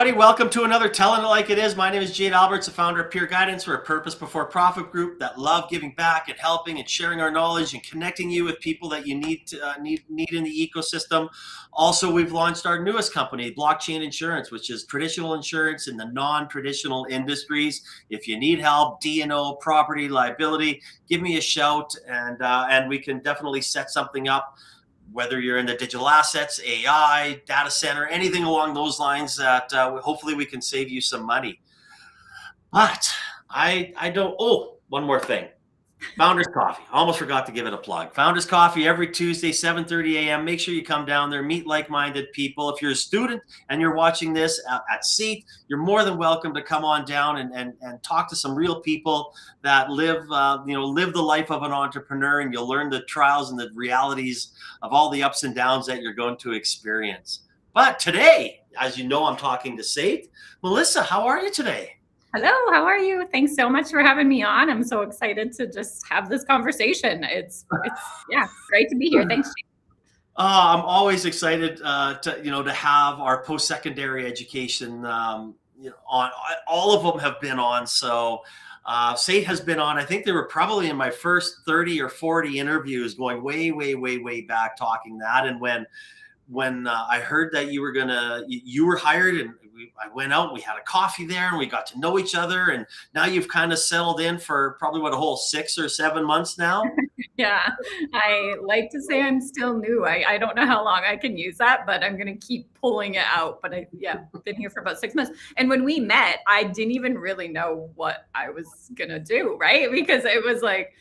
Welcome to another Telling It Like It Is. My name is Jade Alberts, the founder of Peer Guidance. We're a purpose before profit group that love giving back and helping and sharing our knowledge and connecting you with people that you need in the ecosystem. Also, we've launched our newest company, Blockchain Insurance, which is traditional insurance in the non-traditional industries. If you need help, D&O, property, liability, give me a shout, and we can definitely set something up. Whether you're in the digital assets, AI, data center, anything along those lines, that hopefully we can save you some money. But I don't. Oh, one more thing. Founders Coffee. Almost forgot to give it a plug. Founders Coffee every Tuesday, 7:30 a.m. Make sure you come down there, meet like-minded people. If you're a student and you're watching this at SAIT, you're more than welcome to come on down and talk to some real people that live the life of an entrepreneur, and you'll learn the trials and the realities of all the ups and downs that you're going to experience. But today, as you know, I'm talking to SAIT. Melissa, how are you today? Hello, how are you? Thanks so much for having me on. I'm so excited to just have this conversation. It's great to be here. Thanks. I'm always excited to have our post-secondary education. On all of them have been on. So SAIT has been on. I think they were probably in my first 30 or 40 interviews, going way back, talking that. And when I heard that you were hired, and I went out, and we had a coffee there, and we got to know each other, and now you've kind of settled in for probably a whole 6 or 7 months now. Yeah, I like to say I'm still new. I don't know how long I can use that, but I'm going to keep pulling it out. But I've been here for about 6 months. And when we met, I didn't even really know what I was going to do, right? Because it was like,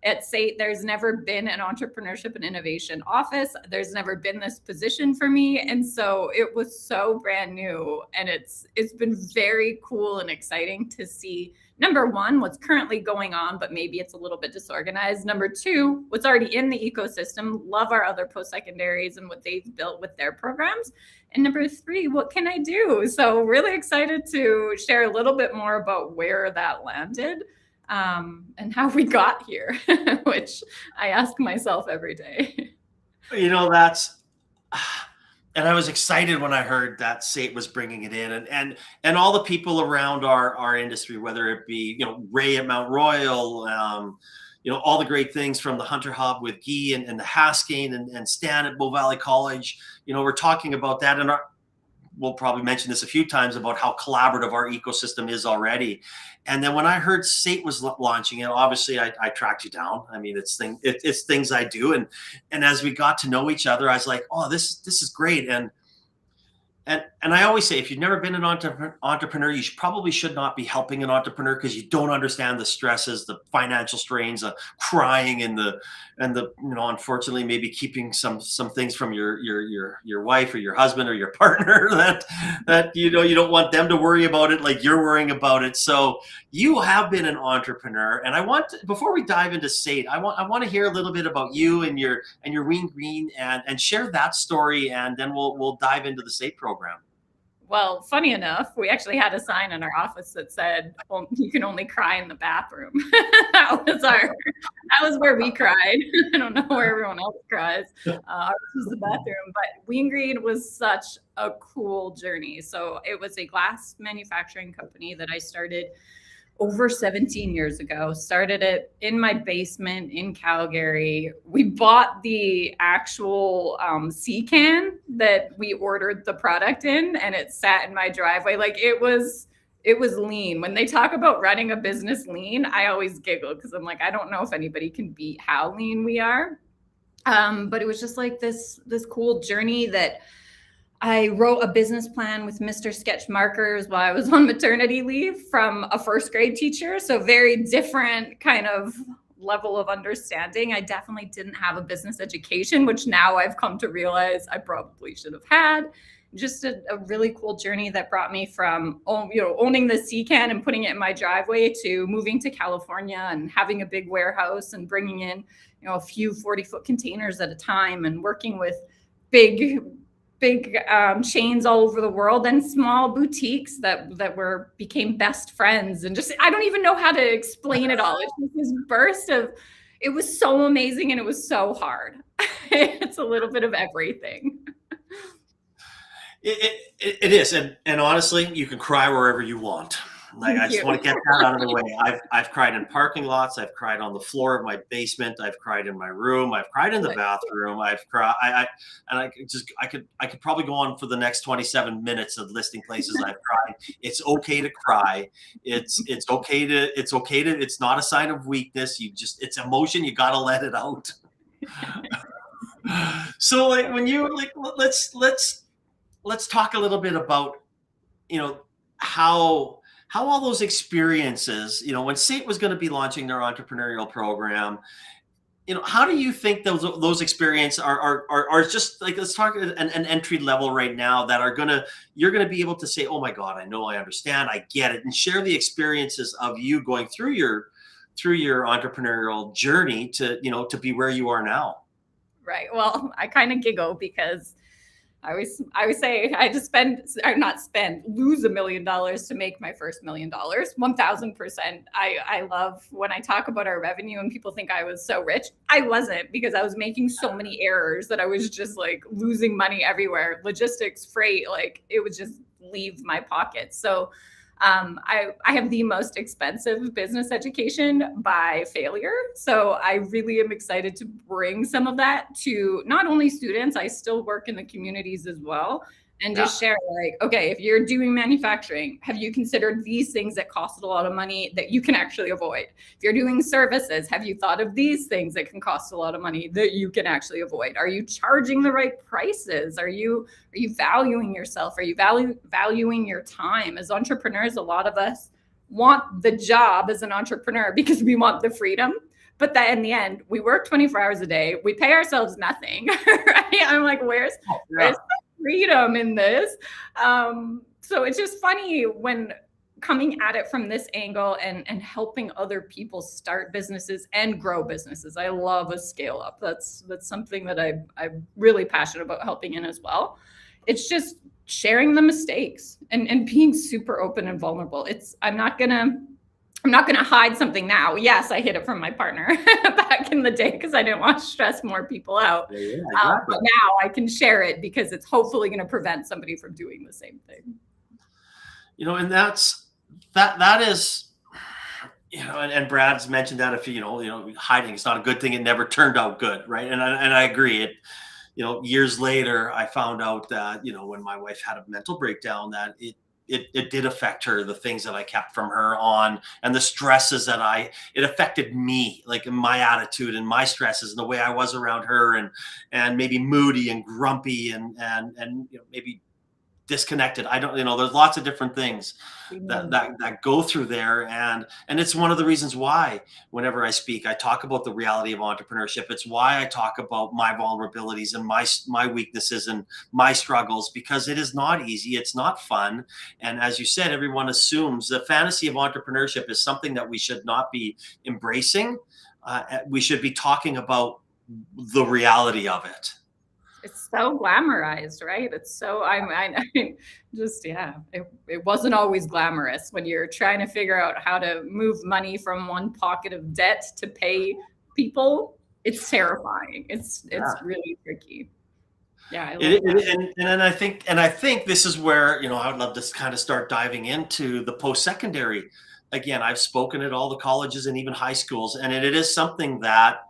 at SAIT, there's never been an entrepreneurship and innovation office. There's never been this position for me. And so it was so brand new. And it's been very cool and exciting to see, number one, what's currently going on, but maybe it's a little bit disorganized. Number two, what's already in the ecosystem. Love our other post-secondaries and what they've built with their programs. And number three, what can I do? So really excited to share a little bit more about where that landed. And how we got here, which I ask myself every day. And I was excited when I heard that SAIT was bringing it in, and all the people around our industry, whether it be Ray at Mount Royal, all the great things from the Hunter Hub with Guy and the Haskane and Stan at Bow Valley College. We're talking about that, and we'll probably mention this a few times about how collaborative our ecosystem is already. And then when I heard SAIT was launching it, obviously I tracked you down. I mean, it's things I do. And as we got to know each other, I was like, oh, this is great. And I always say, if you've never been an entrepreneur, you probably should not be helping an entrepreneur, because you don't understand the stresses, the financial strains, the crying, and the unfortunately maybe keeping some things from your wife or your husband or your partner that you don't want them to worry about it like you're worrying about it. So you have been an entrepreneur, and before we dive into SAIT, I want to hear a little bit about you and your Ween Green, and share that story, and then we'll dive into the SAIT program. Well, funny enough, we actually had a sign in our office that said, well, you can only cry in the bathroom. that was where we cried. I don't know where everyone else cries. Ours was the bathroom. But Ween Green was such a cool journey. So it was a glass manufacturing company that I started over 17 years ago. Started it in my basement in Calgary. We bought the actual sea can that we ordered the product in, and it sat in my driveway. Like it was lean. When they talk about running a business lean, I always giggle, because I'm like, I don't know if anybody can beat how lean we are. But it was just like this cool journey that I wrote a business plan with Mr. Sketch markers while I was on maternity leave from a first grade teacher. So very different kind of level of understanding. I definitely didn't have a business education, which now I've come to realize I probably should have had. Just a really cool journey that brought me from owning the sea can and putting it in my driveway to moving to California and having a big warehouse and bringing in a few 40-foot containers at a time, and working with big chains all over the world and small boutiques that became best friends. And just, I don't even know how to explain it all. It's just this burst of, it was so amazing and it was so hard. It's a little bit of everything. It is, and honestly, you can cry wherever you want. Like, I Thank just you. want to get that out of the way. I've cried in parking lots. I've cried on the floor of my basement. I've cried in my room. I've cried in the bathroom. I've cried. And I could probably go on for the next 27 minutes of listing places I've cried. It's okay to cry. It's okay to. It's not a sign of weakness. It's emotion. You got to let it out. So, like, when you like, let's talk a little bit about, you know, how all those experiences, when SAIT was going to be launching their entrepreneurial program, how do you think those experiences are just like, let's talk an entry level right now that you're gonna be able to say, oh my God, I know, I understand, I get it, and share the experiences of you going through your entrepreneurial journey to be where you are now. Right. Well, I kind of giggle because I always say I just lose $1 million to make my first $1 million. 1000%. I love when I talk about our revenue and people think I was so rich. I wasn't, because I was making so many errors that I was just like losing money everywhere. Logistics, freight, like it would just leave my pocket. So I have the most expensive business education by failure. So I really am excited to bring some of that to not only students, I still work in the communities as well. And just share, like, okay, if you're doing manufacturing, have you considered these things that cost a lot of money that you can actually avoid? If you're doing services, have you thought of these things that can cost a lot of money that you can actually avoid? Are you charging the right prices? Are you valuing yourself? Are you valuing your time? As entrepreneurs, a lot of us want the job as an entrepreneur because we want the freedom. But that in the end, we work 24 hours a day. We pay ourselves nothing, right? I'm like, where's freedom in this? So it's just funny when coming at it from this angle and helping other people start businesses and grow businesses. I love a scale up. That's something that I'm really passionate about helping in as well. It's just sharing the mistakes and being super open and vulnerable. I'm not gonna hide something now. Yes, I hid it from my partner back in the day because I didn't want to stress more people out. Yeah, exactly. But now I can share it because it's hopefully going to prevent somebody from doing the same thing. And that is, and Brad's mentioned that, if hiding is not a good thing, it never turned out good, right? And I agree. It, years later, I found out that, when my wife had a mental breakdown, that it did affect her, the things that I kept from her on, and the stresses it affected me, like in my attitude and my stresses and the way I was around her, and maybe moody and grumpy and maybe disconnected. I don't, there's lots of different things that go through there. And it's one of the reasons why whenever I speak, I talk about the reality of entrepreneurship. It's why I talk about my vulnerabilities and my weaknesses and my struggles, because it is not easy. It's not fun. And as you said, everyone assumes the fantasy of entrepreneurship is something that we should not be embracing. We should be talking about the reality of it. It's so glamorized, right? It's so, it wasn't always glamorous when you're trying to figure out how to move money from one pocket of debt to pay people. It's terrifying. It's really tricky. Yeah. And I think this is where, I would love to kind of start diving into the post-secondary. Again, I've spoken at all the colleges and even high schools, and it is something that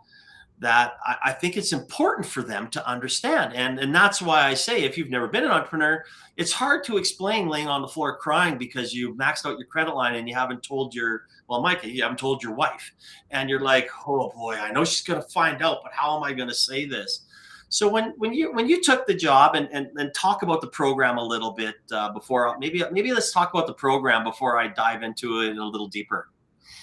I think it's important for them to understand. And that's why I say, if you've never been an entrepreneur, it's hard to explain laying on the floor crying because you maxed out your credit line and you haven't told Micah, you haven't told your wife. And you're like, oh boy, I know she's going to find out, but how am I going to say this? So when you took the job, and talk about the program a little bit before, maybe let's talk about the program before I dive into it a little deeper.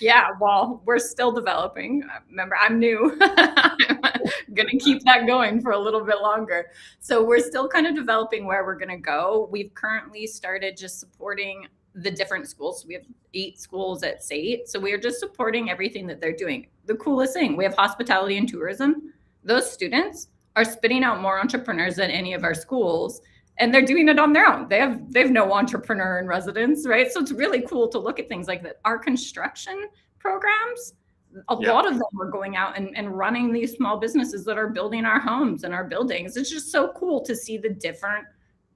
Yeah, well, we're still developing. Remember, I'm new. I'm going to keep that going for a little bit longer. So we're still kind of developing where we're going to go. We've currently started just supporting the different schools. We have 8 schools at SAIT. So we are just supporting everything that they're doing. The coolest thing, we have hospitality and tourism. Those students are spitting out more entrepreneurs than any of our schools. And they're doing it on their own. They have no entrepreneur in residence, right? So it's really cool to look at things like that. Our construction programs, a lot of them are going out and running these small businesses that are building our homes and our buildings. It's just so cool to see the different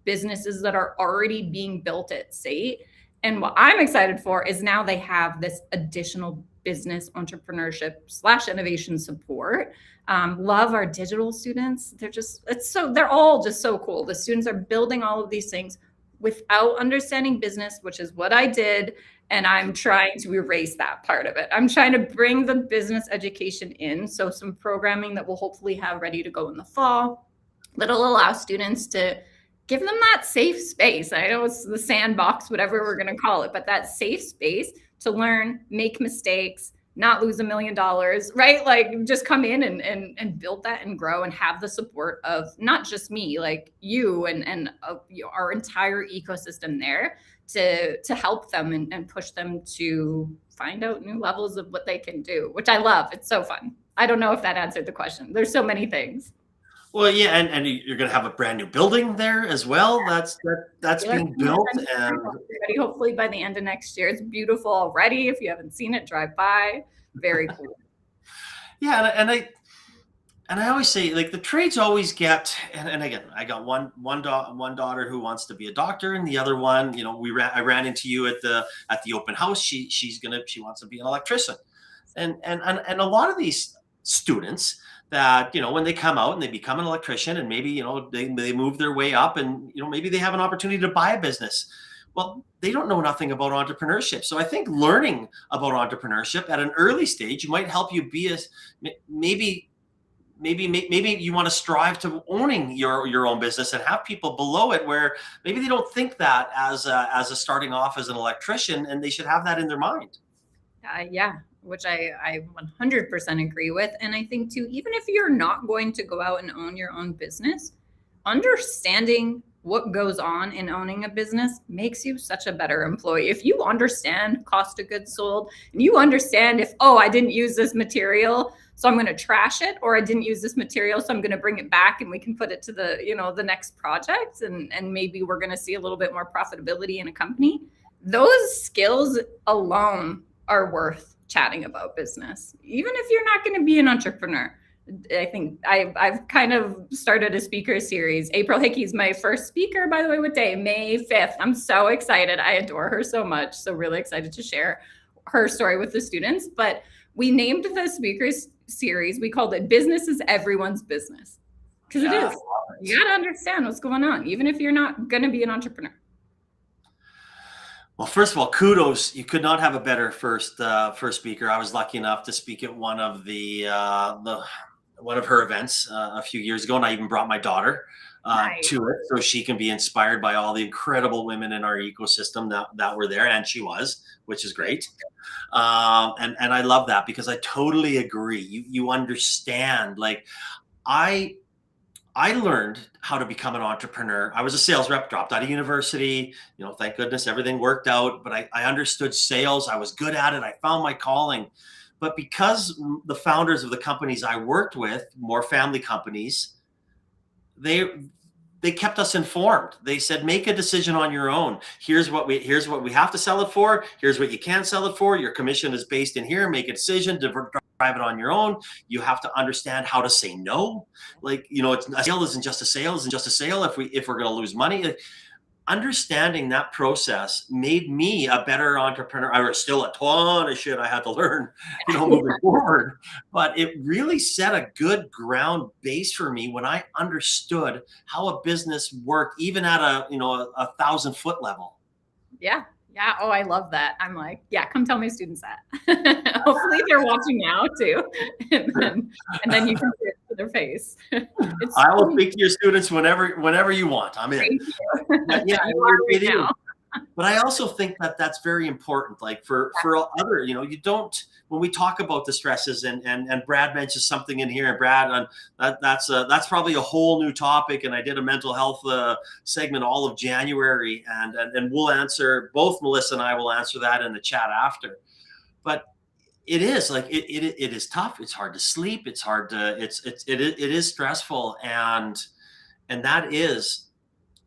businesses that are already being built at SAIT. And what I'm excited for is now they have this additional business entrepreneurship / innovation support. Love our digital students. They're all just so cool. The students are building all of these things without understanding business, which is what I did. And I'm trying to erase that part of it. I'm trying to bring the business education in. So some programming that we'll hopefully have ready to go in the fall that'll allow students to give them that safe space. I know it's the sandbox, whatever we're going to call it, but that safe space to learn, make mistakes, not lose $1 million, right? Like just come in and build that and grow and have the support of not just me, like you and our entire ecosystem there to help them and push them to find out new levels of what they can do, which I love. It's so fun. I don't know if that answered the question. There's so many things. Well, yeah, and you're going to have a brand new building there as well. That's being built, and hopefully by the end of next year. It's beautiful already. If you haven't seen it, drive by. Very cool. Yeah, and I always say, like, the trades always get, and again, I got one daughter who wants to be a doctor, and the other one, you know, I ran into you at the open house. She wants to be an electrician, and a lot of these students that, you know, when they come out and they become an electrician and maybe, you know, they move their way up and, you know, maybe they have an opportunity to buy a business. Well, they don't know nothing about entrepreneurship. So I think learning about entrepreneurship at an early stage might help you be maybe you want to strive to owning your own business and have people below it where maybe they don't think that as a starting off as an electrician, and they should have that in their mind. Yeah. Which I 100% agree with. And I think too, even if you're not going to go out and own your own business, understanding what goes on in owning a business makes you such a better employee. If you understand cost of goods sold and you understand if, oh, I didn't use this material, so I'm going to trash it, or I didn't use this material, so I'm going to bring it back and we can put it to the next project. And maybe we're going to see a little bit more profitability in a company. Those skills alone are worth chatting about business, even if you're not going to be an entrepreneur. I think I've kind of started a speaker series. April Hickey's my first speaker, by the way, what day? May 5th. I'm so excited. I adore her so much. So really excited to share her story with the students. But we named the speakers series, we called it Business is Everyone's Business. Because it is. You got to understand what's going on, even if you're not going to be an entrepreneur. Well, first of all, kudos. You could not have a better first speaker. I was lucky enough to speak at one of one of her events a few years ago, and I even brought my daughter to it so she can be inspired by all the incredible women in our ecosystem that were there, and she was, which is great. And I love that because I totally agree. You understand, like, I learned how to become an entrepreneur. I was a sales rep, dropped out of university. You know, thank goodness everything worked out. But I understood sales. I was good at it. I found my calling. But because the founders of the companies I worked with, more family companies, they kept us informed. They said, make a decision on your own. Here's what we have to sell it for. Here's what you can't sell it for. Your commission is based in here. Make a decision to drive it on your own. You have to understand how to say no. Like, you know, a sale isn't just a sale. Isn't just a sale if we're going to lose money. Understanding that process made me a better entrepreneur. I was still a ton of shit I had to learn, you know, moving forward. But it really set a good ground base for me when I understood how a business worked, even at a 1,000-foot level. Yeah. Yeah. Oh, I love that. I'm like, yeah, come tell my students that. Hopefully they're watching now too. And then you can see it to their face. I will speak to your students whenever you want. I'm in. But yeah, it is. But I also think that that's very important. Like for other, you know, you don't, when we talk about the stresses and Brad mentions something in here, and Brad, that's probably a whole new topic. And I did a mental health segment all of January, and we'll answer, both Melissa and I will answer that in the chat after. But it is like, it is tough. It's hard to sleep. It's hard to, it is stressful. And that is,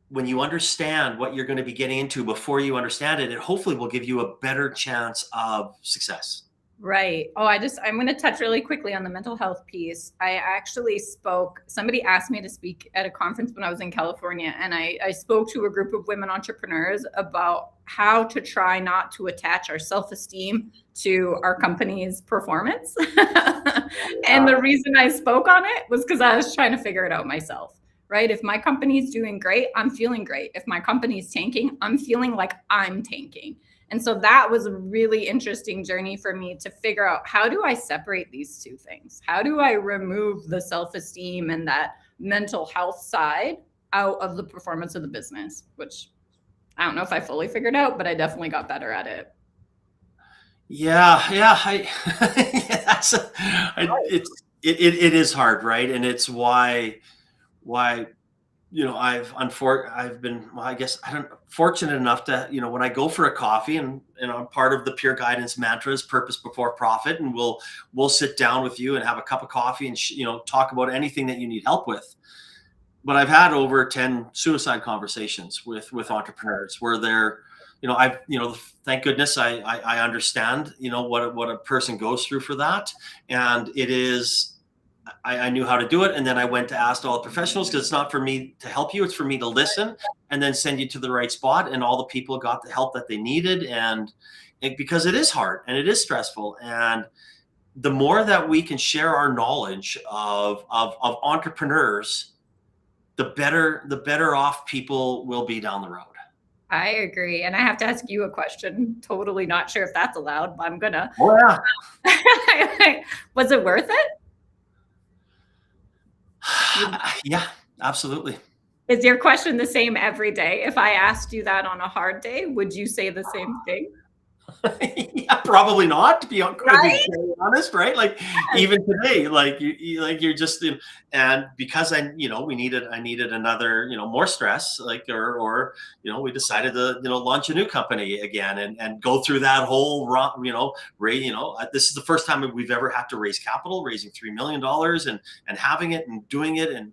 when you understand what you're going to be getting into before you understand it, it hopefully will give you a better chance of success. Right. Oh, I'm going to touch really quickly on the mental health piece. I actually somebody asked me to speak at a conference when I was in California, and I spoke to a group of women entrepreneurs about how to try not to attach our self-esteem to our company's performance. And the reason I spoke on it was because I was trying to figure it out myself. Right. If my company's doing great, I'm feeling great. If my company's tanking, I'm feeling like I'm tanking. And so that was a really interesting journey for me to figure out, how do I separate these two things? How do I remove the self-esteem and that mental health side out of the performance of the business, which I don't know if I fully figured out, but I definitely got better at it. Yeah, yeah, it is hard, right? And it's why I've been, well, I guess I don't fortunate enough to, when I go for a coffee, and I'm part of the Pure Guidance mantra is purpose before profit, and we'll sit down with you and have a cup of coffee and talk about anything that you need help with. But I've had over 10 suicide conversations with entrepreneurs where they're, thank goodness I understand, what a person goes through for that. And it is, I knew how to do it. And then I went to ask all the professionals, because it's not for me to help you. It's for me to listen and then send you to the right spot. And all the people got the help that they needed. And because it is hard and it is stressful. And the more that we can share our knowledge of entrepreneurs, the better off people will be down the road. I agree. And I have to ask you a question. Totally not sure if that's allowed, but I'm gonna. Oh, yeah. Was it worth it? Yeah, absolutely. Is your question the same every day? If I asked you that on a hard day, would you say the same thing? Yeah, probably not, to be Right? honest, right? Like, even today, like you're just and because I needed another, more stress, like, or we decided to launch a new company again, and go through that whole run, this is the first time we've ever had to raise capital, raising $3 million, and having it and doing it, and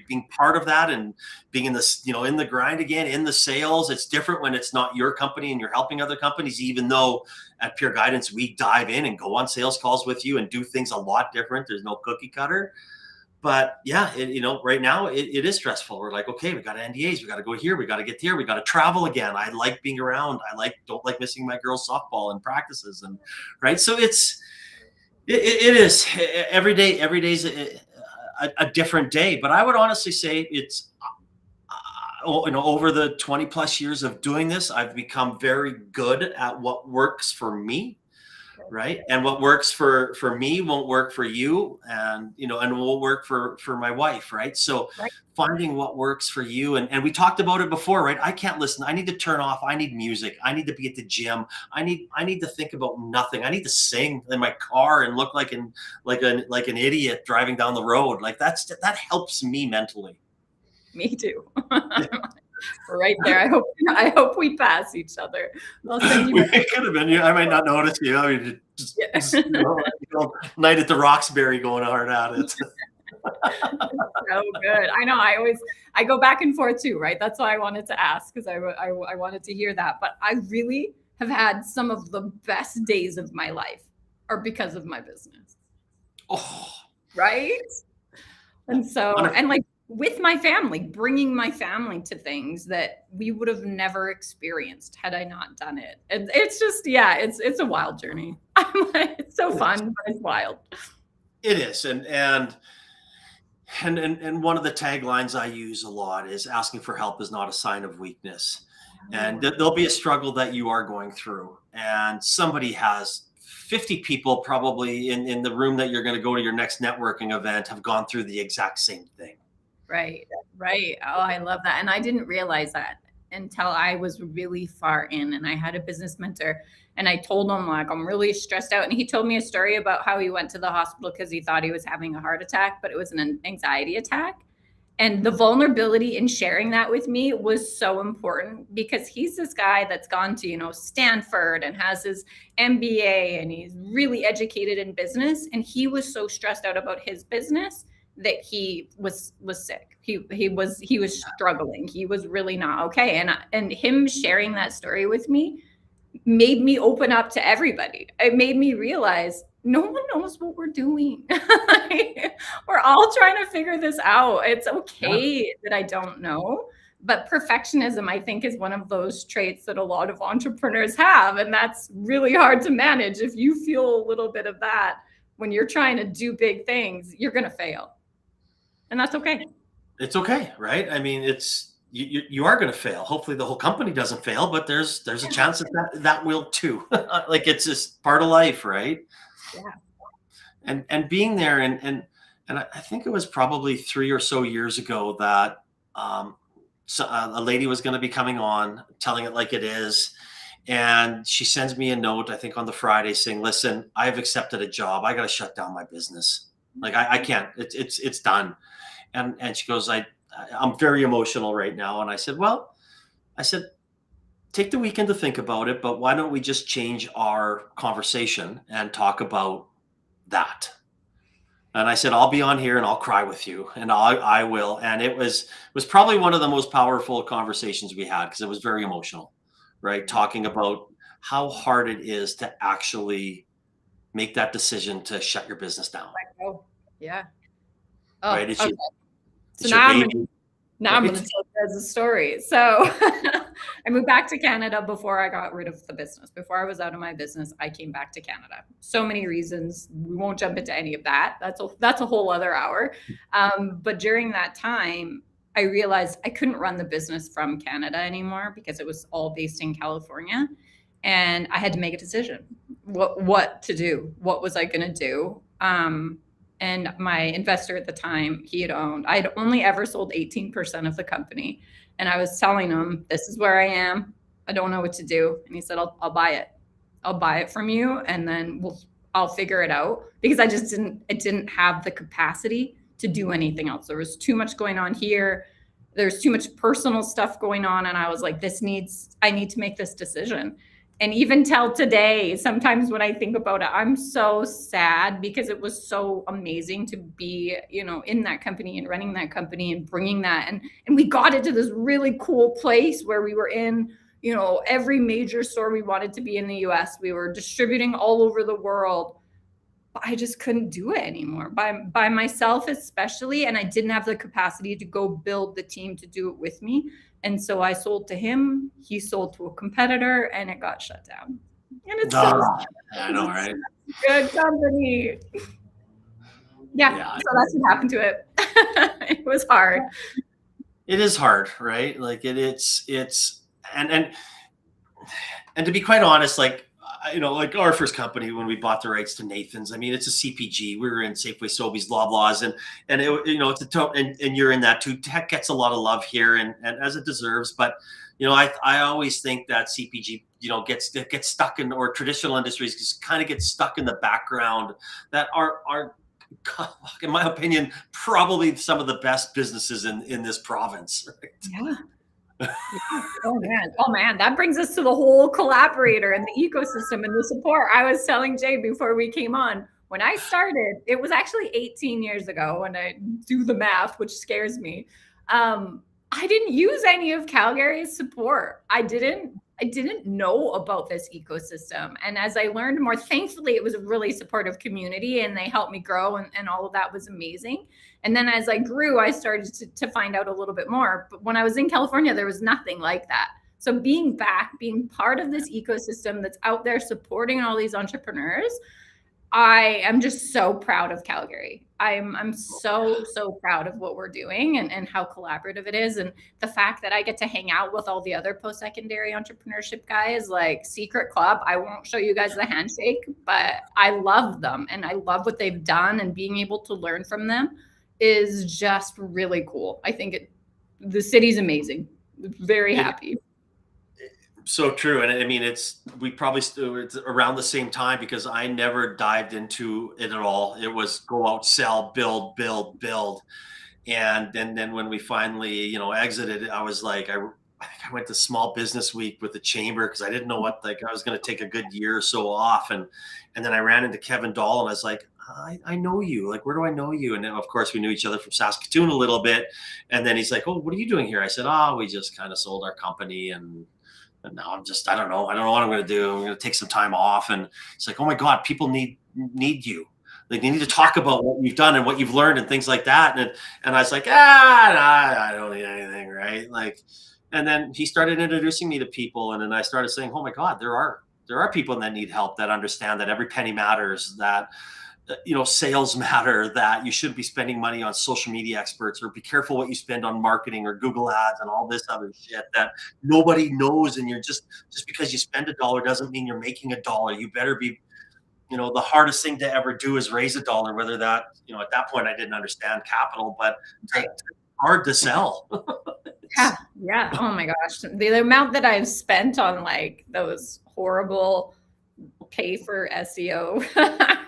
being part of that, and being in this, in the grind again, in the sales. It's different when it's not your company and you're helping other companies, even though at Pure Guidance, we dive in and go on sales calls with you and do things a lot different. There's no cookie cutter. But yeah, right now it is stressful. We're like, okay, we got NDAs, we got to go here, we got to get here, we got to travel again. I like being around. Don't like missing my girls' softball and practices, and right. So it is every day. Every day's a different day. But I would honestly say it's, over the 20 plus years of doing this, I've become very good at what works for me. Right. And what works for me won't work for you, and, and won't work for my wife. Right. So Right. finding what works for you. And we talked about it before, right? I can't listen. I need to turn off. I need music. I need to be at the gym. I need to think about nothing. I need to sing in my car and look like an idiot driving down the road. Like that helps me mentally. Me too. Right there. I hope we pass each other. I'll send you. It could have been you. I might not notice you. I mean, just night at the Roxbury going hard at it. So good. I know. I go back and forth too, right? That's why I wanted to ask, because I wanted to hear that. But I really have had some of the best days of my life are because of my business. Oh, right. And so, and like, with my family, bringing my family to things that we would have never experienced had I not done it. And it's just, yeah, it's a wild journey. It's so fun, but it's wild. It is. And one of the taglines I use a lot is, asking for help is not a sign of weakness. And there'll be a struggle that you are going through, and somebody has 50 people probably in the room that you're going to go to your next networking event have gone through the exact same thing. Right. Right. Oh, I love that. And I didn't realize that until I was really far in, and I had a business mentor, and I told him, like, I'm really stressed out. And he told me a story about how he went to the hospital because he thought he was having a heart attack, but it was an anxiety attack. And the vulnerability in sharing that with me was so important, because he's this guy that's gone to, Stanford and has his MBA, and he's really educated in business. And he was so stressed out about his business that he was sick. He was struggling. He was really not okay. And him sharing that story with me made me open up to everybody. It made me realize no one knows what we're doing. We're all trying to figure this out. It's okay that I don't know. But perfectionism, I think, is one of those traits that a lot of entrepreneurs have. And that's really hard to manage. If you feel a little bit of that when you're trying to do big things, you're going to fail. And that's okay. It's okay, right? I mean, you are going to fail. Hopefully the whole company doesn't fail, but there's a chance that will too. Like, it's just part of life, right? Yeah. And being there, and I think it was probably 3 or so years ago that so a lady was going to be coming on, telling it like it is. And she sends me a note, I think on the Friday, saying, listen, I've accepted a job. I got to shut down my business. Like, I can't, it's done. And she goes, I'm very emotional right now. And I said, well, take the weekend to think about it, but why don't we just change our conversation and talk about that? And I said, I'll be on here and I'll cry with you, and I will. And it was probably one of the most powerful conversations we had, because it was very emotional, right? Talking about how hard it is to actually make that decision to shut your business down. Oh, yeah. Oh, right? It's okay. it's So your now baby. I'm going to tell you guys a story. So I moved back to Canada before I got rid of the business. Before I was out of my business, I came back to Canada. So many reasons. We won't jump into any of that. That's a whole other hour. But during that time, I realized I couldn't run the business from Canada anymore because it was all based in California. And I had to make a decision. What to do? What was I going to do? And my investor at the time, I'd only ever sold 18% of the company. And I was telling him, this is where I am. I don't know what to do. And he said, I'll buy it. I'll buy it from you. And then I'll figure it out, because I didn't have the capacity to do anything else. There was too much going on here. There's too much personal stuff going on. And I was like, I need to make this decision. And even till today, sometimes when I think about it, I'm so sad, because it was so amazing to be, in that company and running that company and bringing that. And we got into this really cool place where we were in, every major store we wanted to be in the US. We were distributing all over the world. But I just couldn't do it anymore by myself, especially. And I didn't have the capacity to go build the team to do it with me. And so I sold to him, he sold to a competitor, and it got shut down. And it's I know, right? Good company. Yeah, so that's what happened to it. It was hard. It is hard, right? Like it's and to be quite honest, like our first company, when we bought the rights to Nathan's, I mean, it's a CPG. We were in Safeway, Sobeys, Loblaws, and it's and you're in that too. Tech gets a lot of love here, and as it deserves. But I always think that CPG gets stuck in, or traditional industries just kind of get stuck in the background, that are in my opinion probably some of the best businesses in this province. Right? Yeah. Oh man, that brings us to the whole collaborator and the ecosystem and the support. I was telling Jay before we came on, when I started, it was actually 18 years ago, and I do the math, which scares me. I didn't use any of Calgary's support. I didn't know about this ecosystem. And as I learned more, thankfully, it was a really supportive community, and they helped me grow, and all of that was amazing. And then as I grew, I started to find out a little bit more. But when I was in California, there was nothing like that. So being part of this ecosystem that's out there supporting all these entrepreneurs, I am just so proud of Calgary. I'm so proud of what we're doing and how collaborative it is. And the fact that I get to hang out with all the other post-secondary entrepreneurship guys, like Secret Club. I won't show you guys the handshake, but I love them, and I love what they've done, and being able to learn from them is just really cool. I think the city's amazing. Very happy. So true. And I mean, it's around the same time, because I never dived into it at all. It was go out, sell, build. And then when we finally, exited, I was like, I think I went to Small Business Week with the chamber, because I didn't know what, I was going to take a good year or so off. And then I ran into Kevin Dahl, and I was like, I know you. Like, where do I know you? And then, of course, we knew each other from Saskatoon a little bit. And then he's like, oh, what are you doing here? I said, we just kind of sold our company, and And now I don't know. I don't know what I'm going to do. I'm going to take some time off. And it's like, oh my God, people need you. Like, they need to talk about what you've done and what you've learned and things like that. And I was like, I don't need anything, right? Like, and then he started introducing me to people, and then I started saying, oh my God, there are people that need help, that understand that every penny matters, that sales matter, that you shouldn't be spending money on social media experts, or be careful what you spend on marketing or Google ads and all this other shit that nobody knows. And you're just because you spend $1 doesn't mean you're making $1. You better be, the hardest thing to ever do is raise $1, whether that, at that point I didn't understand capital, but it's hard to sell. Yeah. Oh my gosh. The amount that I've spent on like those horrible pay for SEO.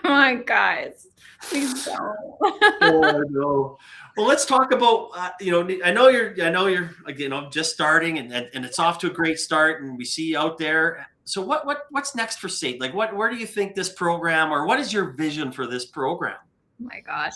Oh my guys, please don't. Oh, no. Well, let's talk about, I know you're just starting, and it's off to a great start, and we see you out there. So what's next for SAIT? Like, where do you think this program, or what is your vision for this program? Oh my gosh,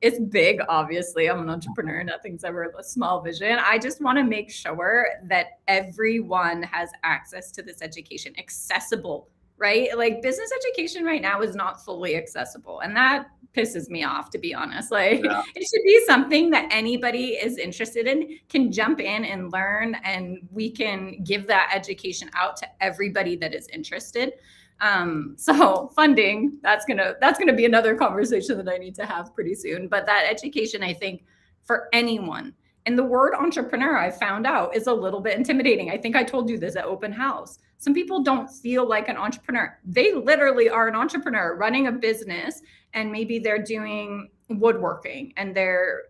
it's big. Obviously, I'm an entrepreneur. Nothing's ever a small vision. I just want to make sure that everyone has access to this education, accessible, right? Like, business education right now is not fully accessible, and that pisses me off, to be honest. Like, Yeah. it should be something that anybody is interested in can jump in and learn, and we can give that education out to everybody that is interested. So funding, that's gonna be another conversation that I need to have pretty soon. But that education, I think, for anyone. And the word entrepreneur, I found out, is a little bit intimidating. I think I told you this at open house. Some people don't feel like an entrepreneur. They literally are an entrepreneur running a business, and maybe they're doing woodworking, and they're,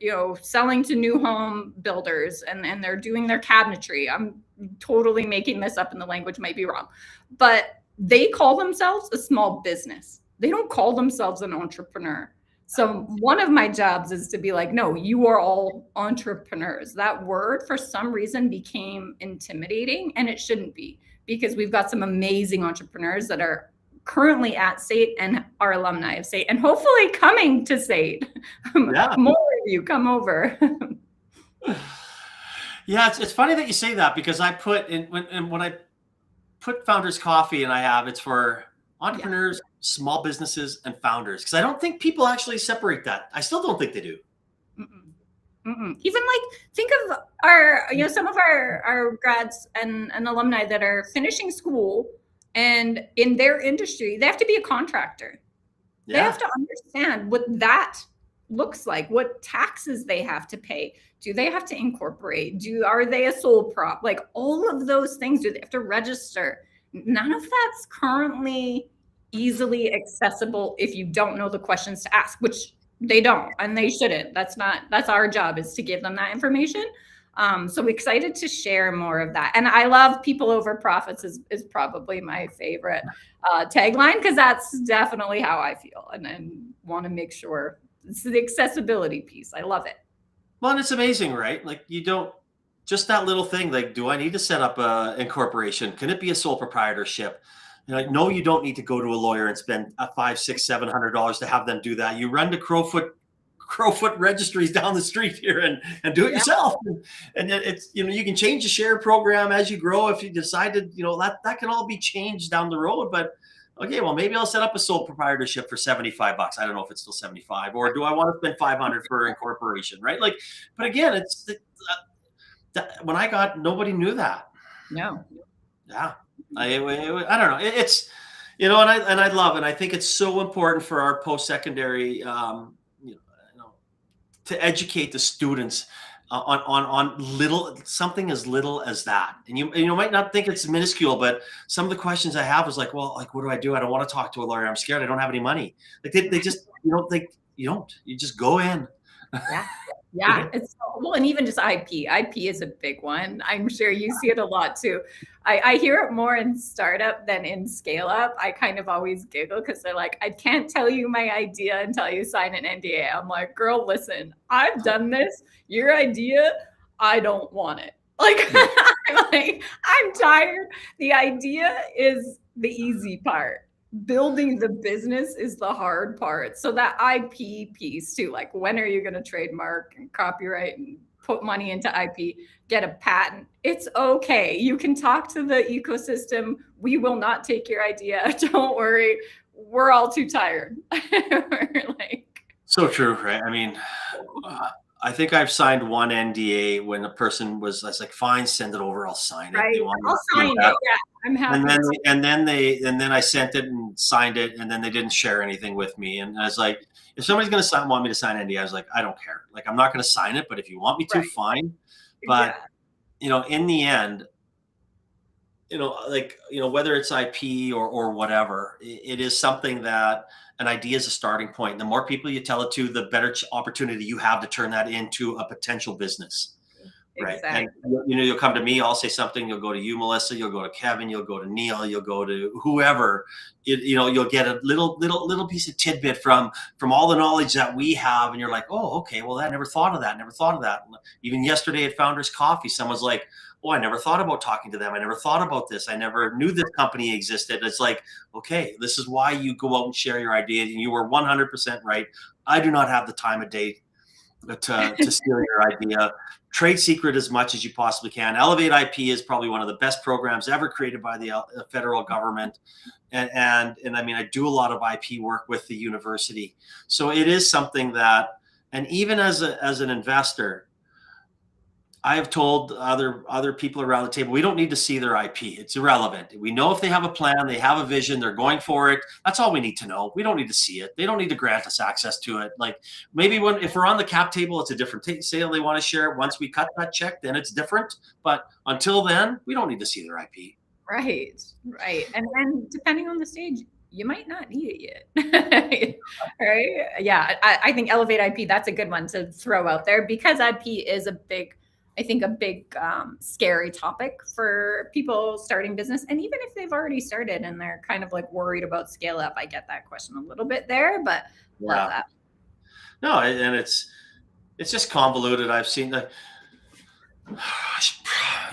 selling to new home builders, and they're doing their cabinetry. I'm totally making this up and the language might be wrong, but they call themselves a small business. They don't call themselves an entrepreneur. So one of my jobs is to be like, no, you are all entrepreneurs. That word, for some reason, became intimidating, and it shouldn't be, because we've got some amazing entrepreneurs that are currently at SAIT and are alumni of SAIT, and hopefully coming to SAIT. Yeah. More of you come over. Yeah, it's funny that you say that, because I put in when I put Founders Coffee, and it's for entrepreneurs, small businesses, and founders, because I don't think people actually separate that. I still don't think they do. Even like, think of our, some of our grads and alumni that are finishing school, and in their industry, they have to be a contractor. Yeah. They have to understand what that looks like, what taxes they have to pay. Do they have to incorporate? Are they a sole prop? Like, all of those things, do they have to register? None of that's currently easily accessible if you don't know the questions to ask, which they don't, and they shouldn't. That's our job, is to give them that information. So excited to share more of that. And I love people over profits is probably my favorite tagline, because that's definitely how I feel, and want to make sure it's the accessibility piece. I love it. Well, and it's amazing, right? Like, you don't, just that little thing, like, do I need to set up a incorporation? Can it be a sole proprietorship? Like, no, you don't need to go to a lawyer and spend $500, $600, $700 to have them do that. You run to Crowfoot registries down the street here and do it yourself. And it's, you can change the share program as you grow if you decided, that can all be changed down the road. But okay, well, maybe I'll set up a sole proprietorship for $75. I don't know if it's still 75, or do I want to spend 500 for incorporation, right? Like, but again, it's when I got, nobody knew that. No. Yeah. I don't know. It's, and I love it. I think it's so important for our post-secondary, to educate the students on something as little as that. And you might not think it's minuscule, but some of the questions I have is like, well, like, what do I do? I don't want to talk to a lawyer. I'm scared. I don't have any money. Like, they just, you just go in. Yeah. It's, well, and even just IP is a big one. I'm sure you see it a lot too. I hear it more in startup than in scale up. I kind of always giggle, because they're like, I can't tell you my idea until you sign an NDA. I'm like, girl, listen, I've done this. Your idea, I don't want it. Like, I'm tired. The idea is the easy part. Building the business is the hard part. So that IP piece too, like, when are you going to trademark and copyright and put money into IP, get a patent. It's okay. You can talk to the ecosystem. We will not take your idea. Don't worry. We're all too tired. We're like, So true, right? I mean, I think I've signed one NDA when a person I was like, fine, send it over, I'll sign it. right. They want I'll sign it. Yeah, I'm happy. and then I sent it and signed it, and then they didn't share anything with me. And I was like, if somebody's going to want me to sign NDA, I was like, I don't care. Like, I'm not going to sign it, but if you want me to, Right. fine. But in the end, whether it's IP or whatever, it is something that an idea is a starting point. The more people you tell it to, the better opportunity you have to turn that into a potential business. Right. Exactly. And you'll come to me, I'll say something, you'll go to you, Melissa, you'll go to Kevin, you'll go to Neil, you'll go to whoever. You'll get a little piece of tidbit from all the knowledge that we have, and you're like, oh, okay, well, I never thought of that. Even yesterday at Founders Coffee, someone's like, oh, I never thought about talking to them. I never thought about this. I never knew this company existed. It's like, okay, this is why you go out and share your ideas. And you were 100% right. I do not have the time of day to steal your idea. Trade secret as much as you possibly can. Elevate IP is probably one of the best programs ever created by the federal government. And I mean, I do a lot of IP work with the university. So it is something that, and even as an investor, I have told other people around the table, we don't need to see their IP. It's irrelevant. We know if they have a plan, they have a vision, they're going for it. That's all we need to know. We don't need to see it. They don't need to grant us access to it. Like, maybe if we're on the cap table, it's a different sale. They want to share it. Once we cut that check, then it's different. But until then, we don't need to see their IP. Right. And then depending on the stage, you might not need it yet. Right. Yeah. I think Elevate IP, that's a good one to throw out there, because IP is a big scary topic for people starting business. And even if they've already started and they're kind of like worried about scale up, I get that question a little bit there, but love that. No, and it's just convoluted. I've seen that.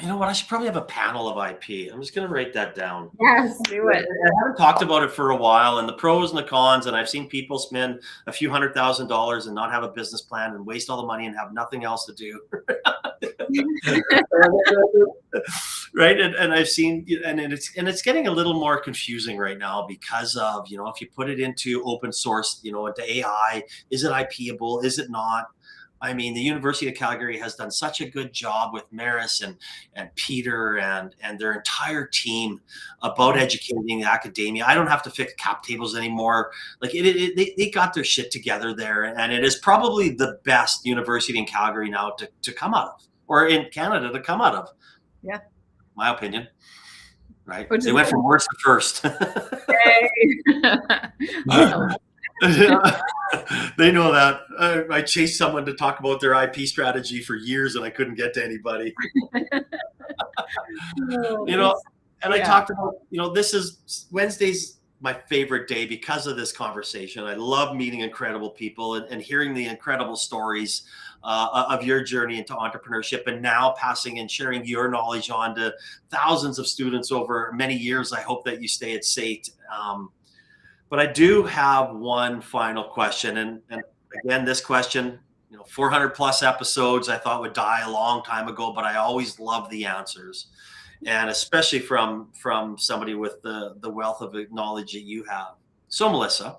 You know what? I should probably have a panel of IP. I'm just going to write that down. Yes, do it. I haven't talked about it for a while, and the pros and the cons, and I've seen people spend a few $100,000 and not have a business plan and waste all the money and have nothing else to do. Right. And I've seen, and it's getting a little more confusing right now because of, if you put it into open source, into AI, is it IPable? Is it not? I mean, the University of Calgary has done such a good job with Maris and Peter and their entire team about educating the academia. I don't have to fix cap tables anymore. Like, they got their shit together there, and it is probably the best university in Calgary now to come out of, or in Canada to come out of. Yeah, my opinion. Right? They went from worst to first. They know that. I chased someone to talk about their IP strategy for years, and I couldn't get to anybody. And I talked about, this is Wednesday's my favorite day because of this conversation. I love meeting incredible people and hearing the incredible stories of your journey into entrepreneurship, and now passing and sharing your knowledge on to thousands of students over many years. I hope that you stay at SAIT. But I do have one final question. And again, this question, 400 plus episodes, I thought would die a long time ago, but I always love the answers. And especially from somebody with the wealth of knowledge that you have. So, Melissa,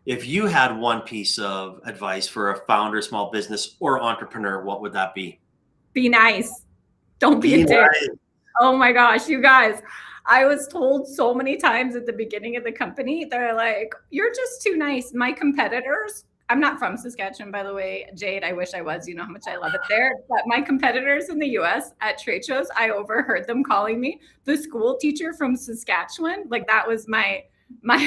if you had one piece of advice for a founder, small business, or entrepreneur, what would that be? Be nice. Don't be a dick. Oh my gosh, you guys. I was told so many times at the beginning of the company, they're like, you're just too nice. My competitors, I'm not from Saskatchewan, by the way, Jade, I wish I was, you know how much I love it there. But my competitors in the US at trade shows, I overheard them calling me the school teacher from Saskatchewan. Like, that was my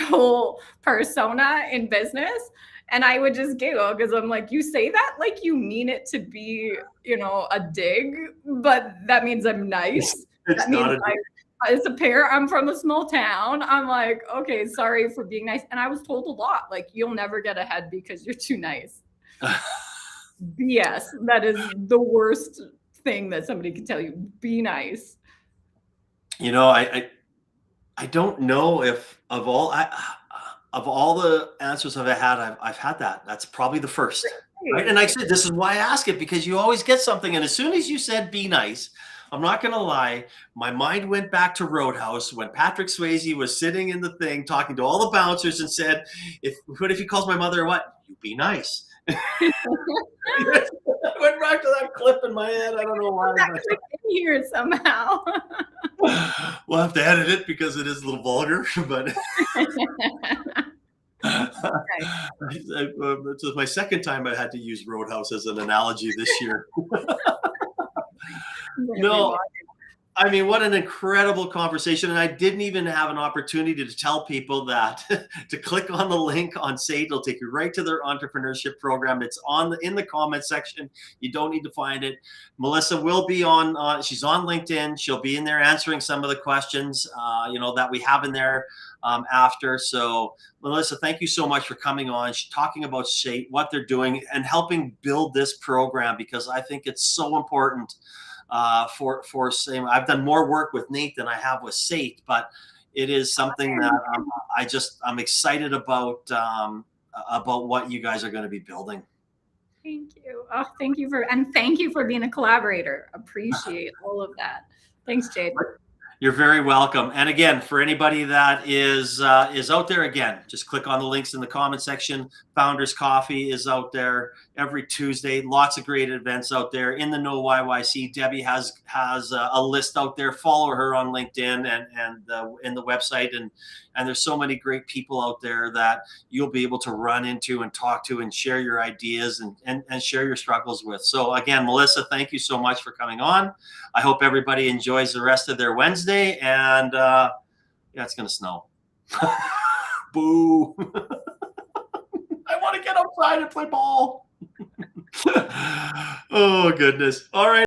whole persona in business. And I would just giggle because I'm like, you say that like you mean it to be, a dig, but that means I'm nice. That means as a pair, I'm from a small town. I'm like, okay, sorry for being nice. And I was told a lot, like, you'll never get ahead because you're too nice. BS. That is the worst thing that somebody can tell you. Be nice. I don't know if of all the answers I've had, I've had that. That's probably the first. Right. And I said, this is why I ask it, because you always get something. And as soon as you said be nice, I'm not going to lie, my mind went back to Roadhouse when Patrick Swayze was sitting in the thing talking to all the bouncers and said, what if he calls my mother what? You be nice. I went back to that clip in my head. I don't know why. That clip in here somehow. We'll have to edit it because it is a little vulgar, but this is my second time I had to use Roadhouse as an analogy this year. No, I mean, what an incredible conversation. And I didn't even have an opportunity to tell people that to click on the link on SAIT. It'll take you right to their entrepreneurship program. It's in the comment section. You don't need to find it. Melissa will be on, she's on LinkedIn. She'll be in there answering some of the questions, that we have in there after. So Melissa, thank you so much for coming on, talking about SAIT, what they're doing, and helping build this program, because I think it's so important. For saying, I've done more work with Nate than I have with SAIT, but it is something that I'm excited about what you guys are going to be building. Thank you. Oh, thank you for being a collaborator. Appreciate all of that. Thanks, Jade. You're very welcome. And again, for anybody that is out there, again, just click on the links in the comment section. Founders Coffee is out there every Tuesday. Lots of great events out there. In the Know YYC, Debbie has a list out there. Follow her on LinkedIn and in the website. And there's so many great people out there that you'll be able to run into and talk to and share your ideas and share your struggles with. So again, Melissa, thank you so much for coming on. I hope everybody enjoys the rest of their Wednesday. And it's going to snow. Boo. I want to get outside and play ball. Oh, goodness. All right.